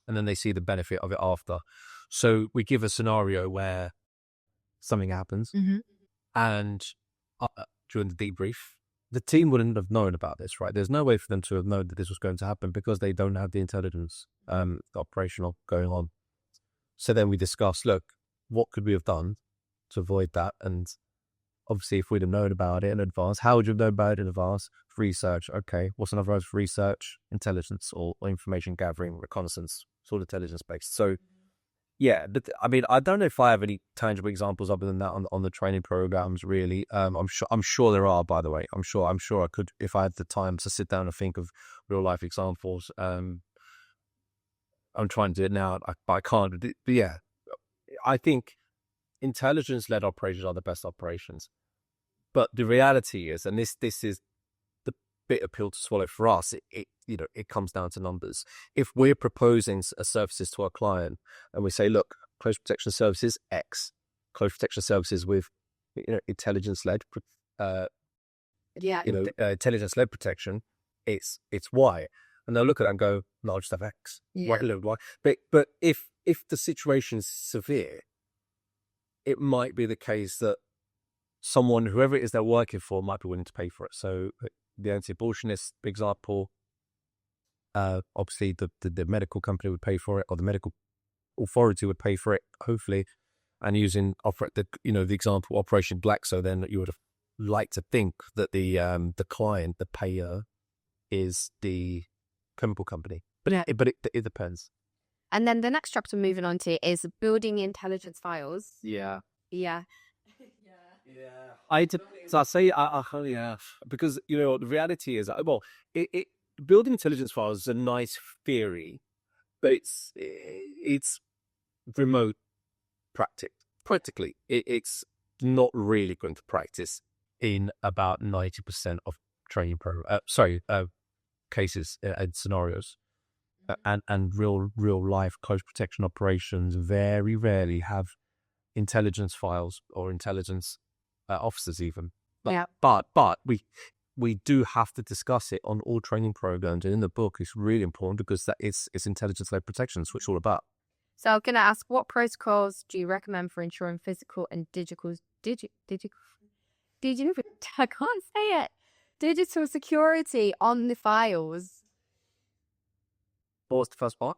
and then they see the benefit of it after. So we give a scenario where something happens, and during the debrief, the team wouldn't have known about this, right? There's no way for them to have known that this was going to happen because they don't have the intelligence operational going on. So then we discuss, look, what could we have done to avoid that? And obviously, if we'd have known about it in advance, how would you have known about it in advance? Research. Okay. What's another word for research? Intelligence or information gathering, reconnaissance, sort of intelligence based. So, yeah, I mean, I don't know if I have any tangible examples other than that on the training programs. Really, I'm sure there are. By the way, I'm sure I could, if I had the time to sit down and think of real life examples. I'm trying to do it now, but I can't. But yeah, I think intelligence led operations are the best operations. But the reality is, and this is the bitter pill to swallow for us, it comes down to numbers. If we're proposing services to our client and we say, look, close protection services X, close protection services with intelligence led intelligence led protection, it's Y. And they'll look at it and go, no, I'll just have X.
Yeah.
Y. But if the situation's severe, it might be the case that someone, whoever it is they're working for, might be willing to pay for it. So the anti-abortionist example, obviously the medical company would pay for it, or the medical authority would pay for it, hopefully. And using the example Operation Black, so then you would have liked to think that the client, the payer, is the chemical company. But yeah, it depends.
And then the next chapter moving on to is building intelligence files.
Yeah.
Yeah.
I say because the reality is building intelligence files is a nice theory, but it's remote practically. It's not really going to practice in about 90% of training cases and scenarios. And real life close protection operations very rarely have intelligence files or intelligence officers even. But we do have to discuss it on all training programs, and in the book it's really important because that it's intelligence led protection. That's what it's all about.
So I'm going to ask, what protocols do you recommend for ensuring physical and digital I can't say it, digital security on the files?
What was the first part?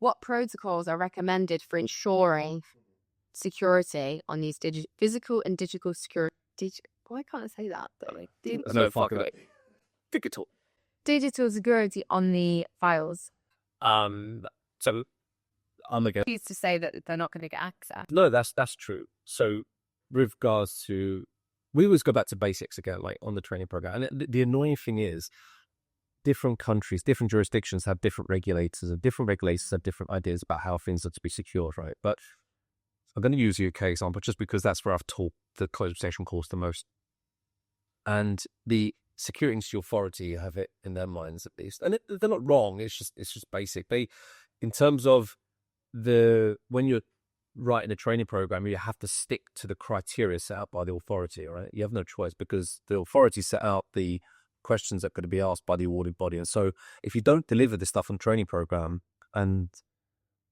What protocols are recommended for ensuring security on these physical and digital security? Why can't I say that?
No, fuck it.
Digital security on the files.
So I'm again.
Used to say that they're not going to get access.
No, that's true. So with regards to, we always go back to basics again, like on the training program. And the annoying thing is, different countries, different jurisdictions have different regulators, and different regulators have different ideas about how things are to be secured, right? But I'm going to use the UK example just because that's where I've taught the close protection course the most. And the Security Industry Authority have it in their minds at least. And they're not wrong, it's just basic. In terms of when you're writing a training program, you have to stick to the criteria set out by the authority, right? You have no choice because the authority set out the questions that are going to be asked by the awarding body. And so if you don't deliver this stuff on training program and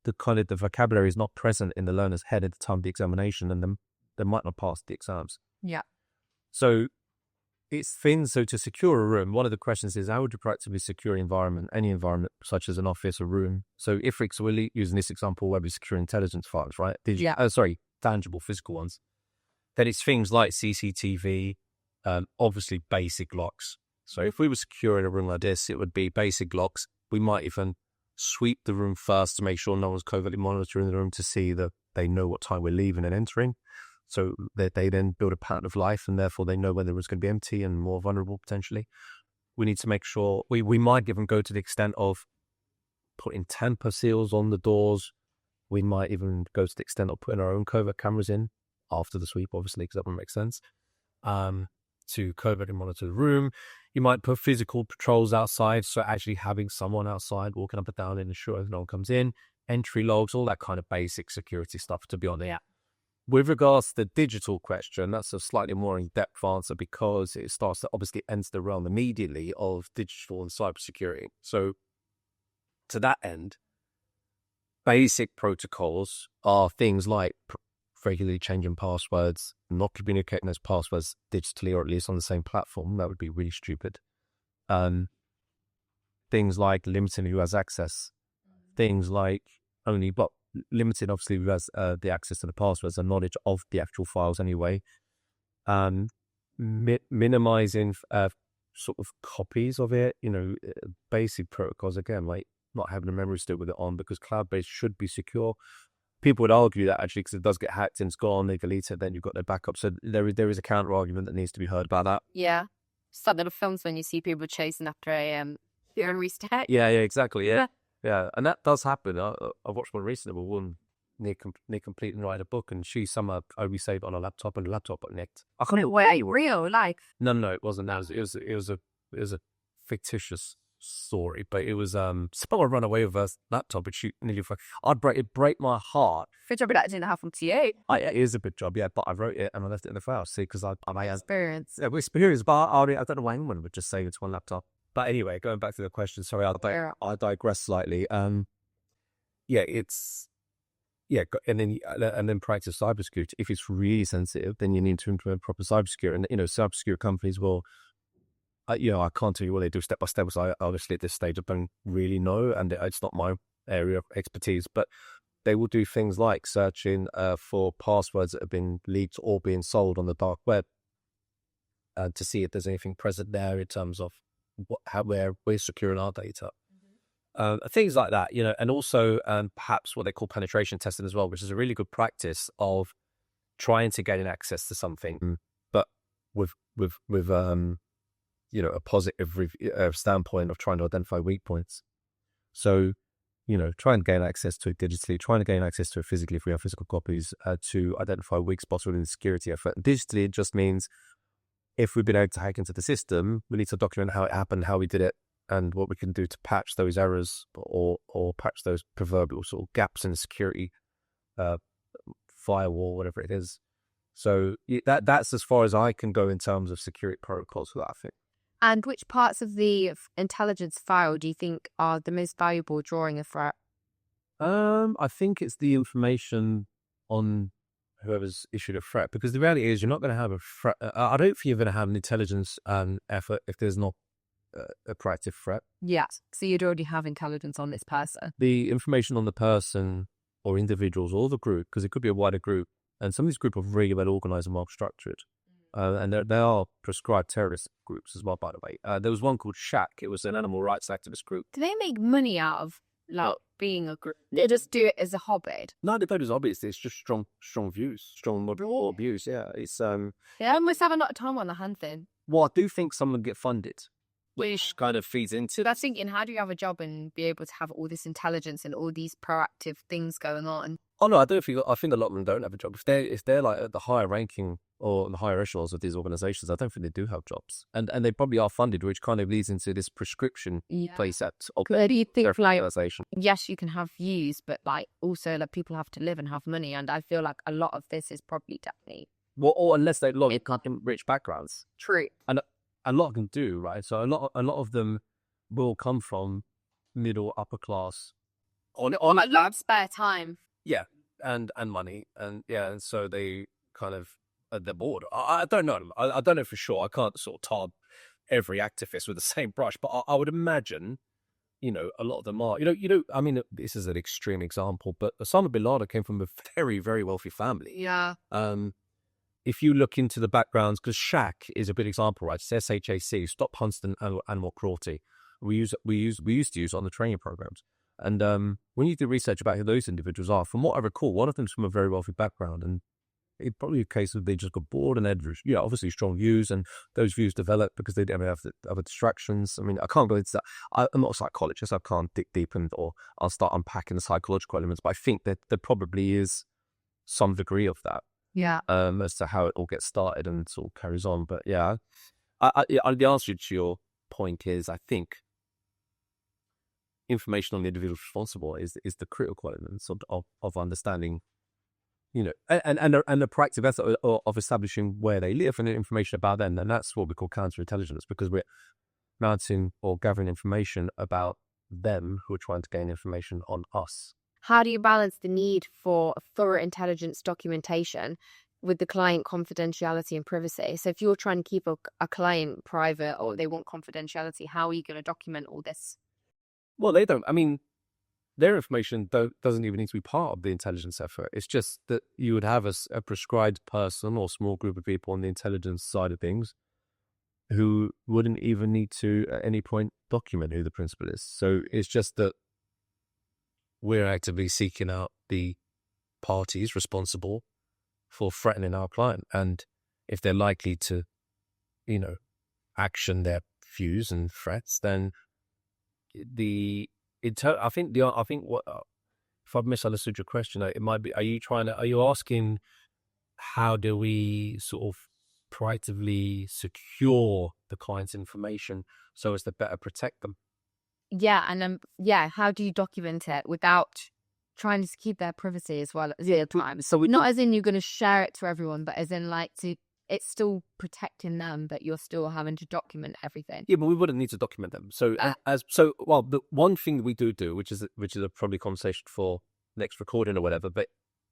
the vocabulary is not present in the learner's head at the time of the examination, then they might not pass the exams.
Yeah.
So it's things. So to secure a room, one of the questions is, how would you practically secure any environment such as an office or room? So if we're using this example where we secure intelligence files, right? Tangible physical ones. Then it's things like CCTV, obviously basic locks. So if we were securing a room like this, it would be basic locks. We might even sweep the room first to make sure no one's covertly monitoring the room to see that they know what time we're leaving and entering. So that they then build a pattern of life, and therefore they know whether it's going to be empty and more vulnerable potentially. We need to make sure we might even go to the extent of putting tamper seals on the doors. We might even go to the extent of putting our own covert cameras in after the sweep, obviously, because that would make sense. to covertly monitor the room. You might put physical patrols outside, so actually having someone outside walking up and down and ensure no one comes in. Entry logs, all that kind of basic security stuff, to be honest.
Yeah.
With regards to the digital question, that's a slightly more in-depth answer because it starts to obviously enter the realm immediately of digital and cybersecurity. So to that end, basic protocols are things like regularly changing passwords, not communicating those passwords digitally or at least on the same platform. That would be really stupid. Things like limiting who has access. Things like only limited, obviously, who has the access to the passwords and knowledge of the actual files anyway. Minimizing sort of copies of it, basic protocols, again, like not having a memory stick with it on, because cloud-based should be secure. People would argue that actually, because it does get hacked and it's gone, they delete it, then you've got their backup. So there is a counter argument that needs to be heard about that.
Yeah. It's like little films when you see people chasing after a reset.
Yeah, exactly. Yeah. And that does happen. I watched one recently, one near completing writing a book, and she somehow only saved on a laptop, and the laptop got nicked. I can't
Wait, real life?
No, it wasn't. That it was a fictitious story, but it was someone run away with her laptop and she nearly. It'd break my heart.
Good job that didn't happen to you.
It is a big job, yeah. But I wrote it and I left it in the file. See, because I
Experience.
Yeah, experience. But I don't know why anyone would just save it to one laptop. But anyway, going back to the question, sorry, I digress slightly. And then practice cybersecurity. If it's really sensitive, then you need to implement proper cybersecurity. And cybersecurity companies will, I can't tell you what they do step by step. So obviously at this stage I don't really know, and it's not my area of expertise. But they will do things like searching for passwords that have been leaked or being sold on the dark web, to see if there's anything present there in terms of where we're securing our data. Things like that, and also perhaps what they call penetration testing as well, which is a really good practice of trying to gain access to something, but with a positive standpoint of trying to identify weak points. So, try and gain access to it digitally, trying to gain access to it physically if we have physical copies, to identify weak spots within the security effort. And digitally, it just means if we've been able to hack into the system, we need to document how it happened, how we did it, and what we can do to patch those errors or patch those proverbial sort of gaps in the security firewall, whatever it is. So that's as far as I can go in terms of security protocols for that, I think.
And which parts of the intelligence file do you think are the most valuable drawing a threat?
I think it's the information on whoever's issued a threat, because the reality is you're not going to have a threat. I don't think you're going to have an intelligence effort if there's not a proactive threat.
Yes. So you'd already have intelligence on this person.
The information on the person or individuals or the group, because it could be a wider group, and some of these groups are really well organized and well structured. And there are prescribed terrorist groups as well, by the way. There was one called SHAC. It was an animal rights activist group.
Do they make money out of being a group? They just do it as a hobby.
No, they don't as hobbies. It's just strong views, strong moral views. Yeah, it's
Yeah, I must have a lot of time on the hand then.
Well, I do think some of them get funded, which kind of feeds into.
That's thinking, how do you have a job and be able to have all this intelligence and all these proactive things going on?
Oh no, I think a lot of them don't have a job. If they're like at the higher ranking or the higher echelons of these organizations, I don't think they do have jobs, and they probably are funded, which kind of leads into this prescription playset of
Where do you think
organization.
Yes, you can have views, but also people have to live and have money, and I feel like a lot of this is probably definitely
or unless they belong in rich backgrounds.
True,
and a lot of them do, right? So a lot of them will come from middle upper class on
a lot of spare time.
Yeah, and money, and so they kind of they're bored. I don't know. I don't know for sure. I can't sort of tar every activist with the same brush, but I would imagine, a lot of them are. I mean, this is an extreme example, but Osama bin Laden came from a very, very wealthy family.
Yeah.
If you look into the backgrounds, because SHAC is a good example, right? It's SHAC, Stop Hunting Animal Cruelty. We used to use it on the training programs. And when you do research about who those individuals are, from what I recall, one of them's from a very wealthy background, and it's probably a case of they just got bored and had, obviously strong views, and those views developed because they didn't have other distractions. I mean, I can't go into that. I'm not a psychologist. I can't dig deep or I'll start unpacking the psychological elements, but I think that there probably is some degree of that.
Yeah.
as to how it all gets started and sort of carries on. But yeah, the answer to your point is, I think information on the individual responsible is the critical elements of understanding, and the proactive effort of establishing where they live and the information about them. And that's what we call counterintelligence, because we're mounting or gathering information about them who are trying to gain information on us.
How do you balance the need for thorough intelligence documentation with the client confidentiality and privacy? So if you're trying to keep a client private or they want confidentiality, how are you going to document all this?
Well, they don't. I mean, their information doesn't even need to be part of the intelligence effort. It's just that you would have a prescribed person or small group of people on the intelligence side of things who wouldn't even need to at any point document who the principal is. So it's just that we're actively seeking out the parties responsible for threatening our client. And if they're likely to, action their views and threats, then I think what, if I've misunderstood your question, it might be, are you asking how do we sort of proactively secure the client's information so as to better protect them?
Yeah, and how do you document it without trying to keep their privacy as well at the time?
So
not as in you're going to share it to everyone, but as in it's still protecting them, but you're still having to document everything.
Yeah, but we wouldn't need to document them. So the one thing that we do, which is a probably conversation for next recording or whatever, but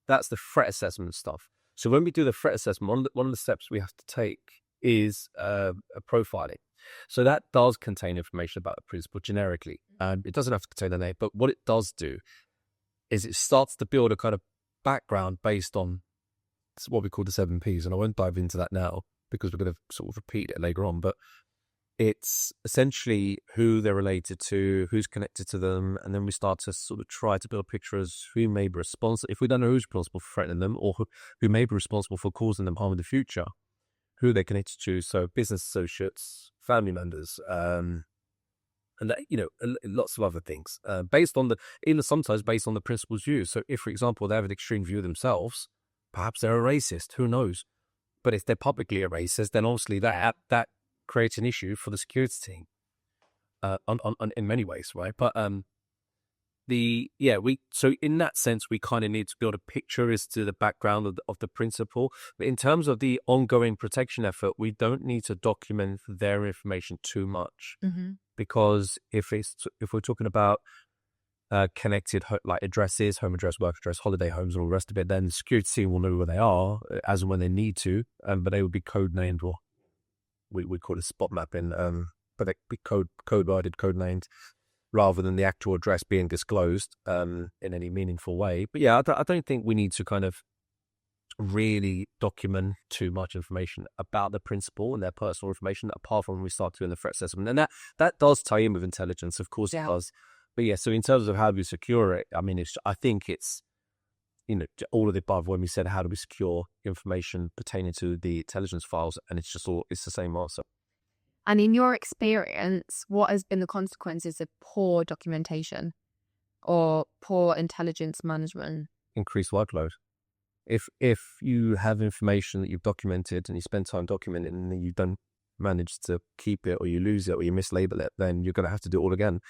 that's the threat assessment stuff. So when we do the threat assessment, one of the steps we have to take is a profiling. So that does contain information about the principal generically. It doesn't have to contain the name, but what it does do is it starts to build a kind of background based on what we call the 7 Ps. And I won't dive into that now because we're going to sort of repeat it later on. But it's essentially who they're related to, who's connected to them, and then we start to sort of try to build a picture as who may be responsible. If we don't know who's responsible for threatening them or who may be responsible for causing them harm in the future, who they're connected to, so business associates, family members, and that, lots of other things, sometimes based on the principal's views. So if, for example, they have an extreme view themselves, perhaps they're a racist, who knows? But if they're publicly a racist, then obviously that creates an issue for the security team, in many ways, right? But so in that sense, we kind of need to build a picture as to the background of the principal. But in terms of the ongoing protection effort, we don't need to document their information too much, because if we're talking about connected like addresses, home address, work address, holiday homes, and all the rest of it, then the security team will know where they are as and when they need to, but they would be code named, or we call it spot mapping, but they be code worded, code named, rather than the actual address being disclosed in any meaningful way. But yeah, I don't think we need to kind of really document too much information about the principal and their personal information, apart from when we start doing the threat assessment. And that does tie in with intelligence, of course. It does. But yeah, so in terms of how we secure it, I mean, I think it's, all of the above when we said how do we secure information pertaining to the intelligence files, and it's the same answer.
And in your experience, what has been the consequences of poor documentation or poor intelligence management?
Increased workload. If you have information that you've documented and you spend time documenting and then you don't manage to keep it, or you lose it, or you mislabel it, then you're going to have to do it all again.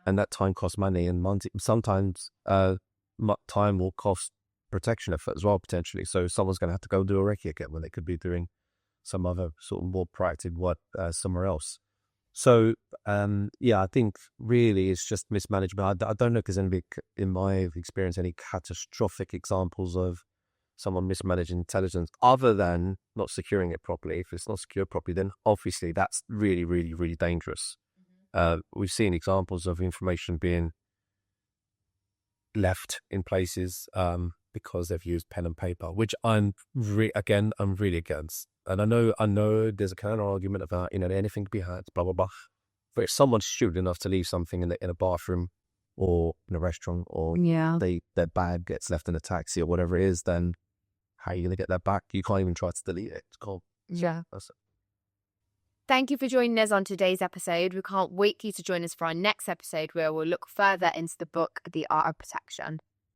And that time costs money, and sometimes time will cost protection effort as well, potentially. So someone's going to have to go do a recce again when they could be doing some other sort of more proactive work somewhere else. So, I think really it's just mismanagement. I don't know if there's any, in my experience, any catastrophic examples of someone mismanaging intelligence other than not securing it properly. If it's not secured properly, then obviously that's really, really, really dangerous. We've seen examples of information being left in places because they've used pen and paper, which I'm really against. And I know there's a counter argument about, anything to be had, blah, blah, blah. But if someone's stupid enough to leave something in a bathroom or in a restaurant, or their bag gets left in a taxi or whatever it is, then how are you going to get that back? You can't even try to delete it. It's cool.
Yeah. Thank you for joining us on today's episode. We can't wait for you to join us for our next episode, where we'll look further into the book, The Art of Protection.